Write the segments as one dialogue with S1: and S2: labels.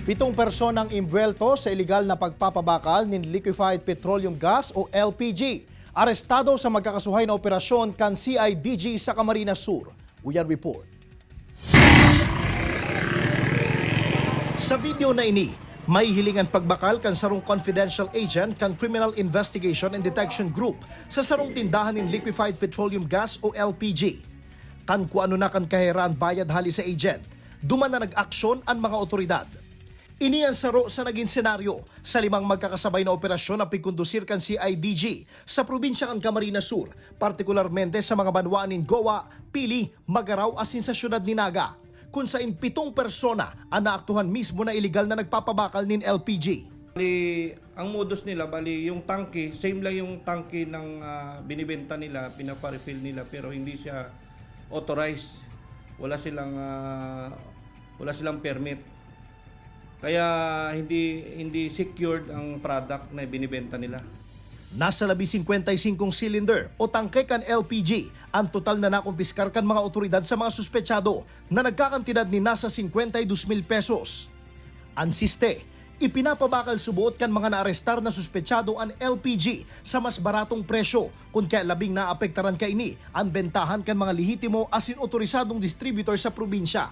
S1: Pitong personang imbuelto sa ilegal na pagpapabakal ng liquefied petroleum gas o LPG. Arestado sa magkakasuhay na operasyon kan CIDG sa Camarines Sur. Uyan report. Sa video na ini, may hilingan pagbakal kan sarong confidential agent kan Criminal Investigation and Detection Group sa sarong tindahan ng liquefied petroleum gas o LPG. Kan kuano na kan kahiran bayad hali sa agent, duman na nag-aksyon ang mga otoridad. Iniyan saro sa naging senaryo sa limang magkakasabay na operasyon na pigkondusir kan CIDG sa probinsya kan Camarines Sur, partikularmente sa mga banwaan ng Goa, Pili, Magaraw asin sa syudad ni Naga, kung saan 7 persona ang naaktuhan mismo na iligal na nagpapabakal ng LPG.
S2: Bali, ang modus nila, bali yung tangke, same lang yung tangke ng binibenta nila, pinapa-refill nila, pero hindi siya authorized. Wala silang permit. Kaya hindi secured ang product na binibenta nila.
S1: Nasa 55 cylinder o tangke kan LPG ang total na nakumpiskar kan mga otoridad sa mga suspetsado na nagkakantidad ni nasa 52,000 pesos. Ansiste, ipinapabakal subuot kan mga naarestar na suspetsado ang LPG sa mas baratong presyo kung kaya labing naapektaran kaini ang bentahan kan mga lehitimo asin otorisadong distributor sa probinsya.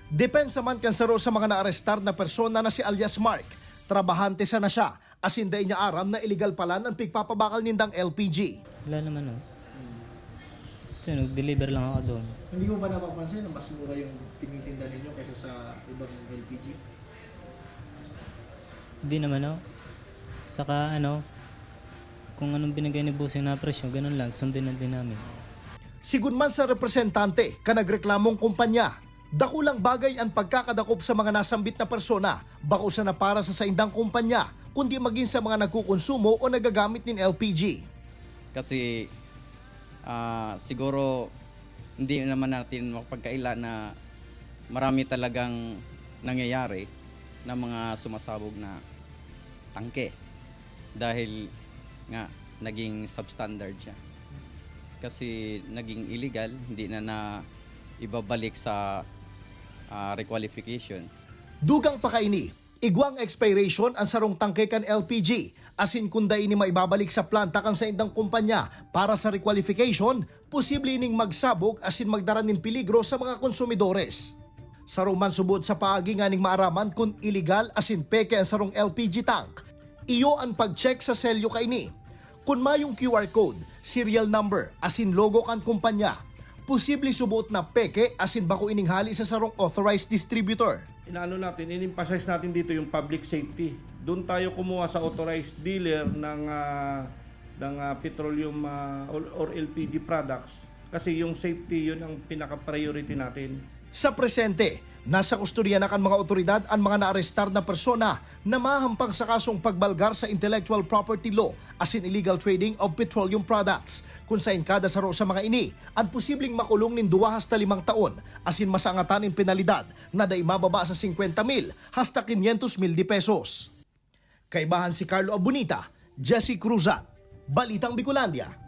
S1: Depensa man kan saro sa mga naarestar na persona na si alias Mark, trabahante sana siya, asin day niya aram na illegal pala ng pigpapabakal nindang LPG.
S3: Wala naman So, nag-deliver lang ako doon.
S4: Hindi mo ba napapansin na mas mura yung tinitinda ninyo kaysa sa ibang LPG?
S3: Hindi naman Saka kung anong binigay ni Bossing na presyo, ganun lang, sundin na din namin.
S1: Sigun man sa representante ka nagreklamong kumpanya, dakulang bagay ang pagkakadakop sa mga nasambit na persona, bako sa na para sa saindang kumpanya, kundi maging sa mga nagkukonsumo o nagagamit ng LPG.
S5: Kasi siguro hindi naman natin mapagkaila na marami talagang nangyayari na mga sumasabog na tangke dahil nga naging substandard siya. Kasi naging illegal, hindi na ibabalik sa requalification.
S1: Dugang pa kaini, igwang expiration ang sarong tangke kan LPG, asin kunday ini maibabalik sa planta kan sa indang kumpanya para sa requalification, posible ining magsabog asin magdara nin peligro sa mga konsumidores. Sarong man subot sa paagi nga ning maaraman kung illegal asin peke ang sarong LPG tank, iyo ang pag-check sa selyo kaini. Kung mayong QR code, serial number asin logo kan kumpanya, posible subot na peke asin bako ining hali sa sarong authorized distributor.
S2: Inaano natin, in-emphasize natin dito yung public safety. Doon tayo kumuha sa authorized dealer ng petroleum or LPG products. Kasi yung safety, yun ang pinaka-priority natin.
S1: Sa presente, nasa kustodiya na kan mga otoridad ang mga naarestar na persona na mahampang sa kasong pagbalgar sa intellectual property law asin illegal trading of petroleum products, kung saan kada saro sa mga ini ang posibleng makulong nin 2 hasta 5 taon asin masangatan ng penalidad na day mababa sa 50,000 hasta 500,000 de pesos. Kaibahan si Carlo Abunita, Jesse Cruzat, Balitang Bicolandia.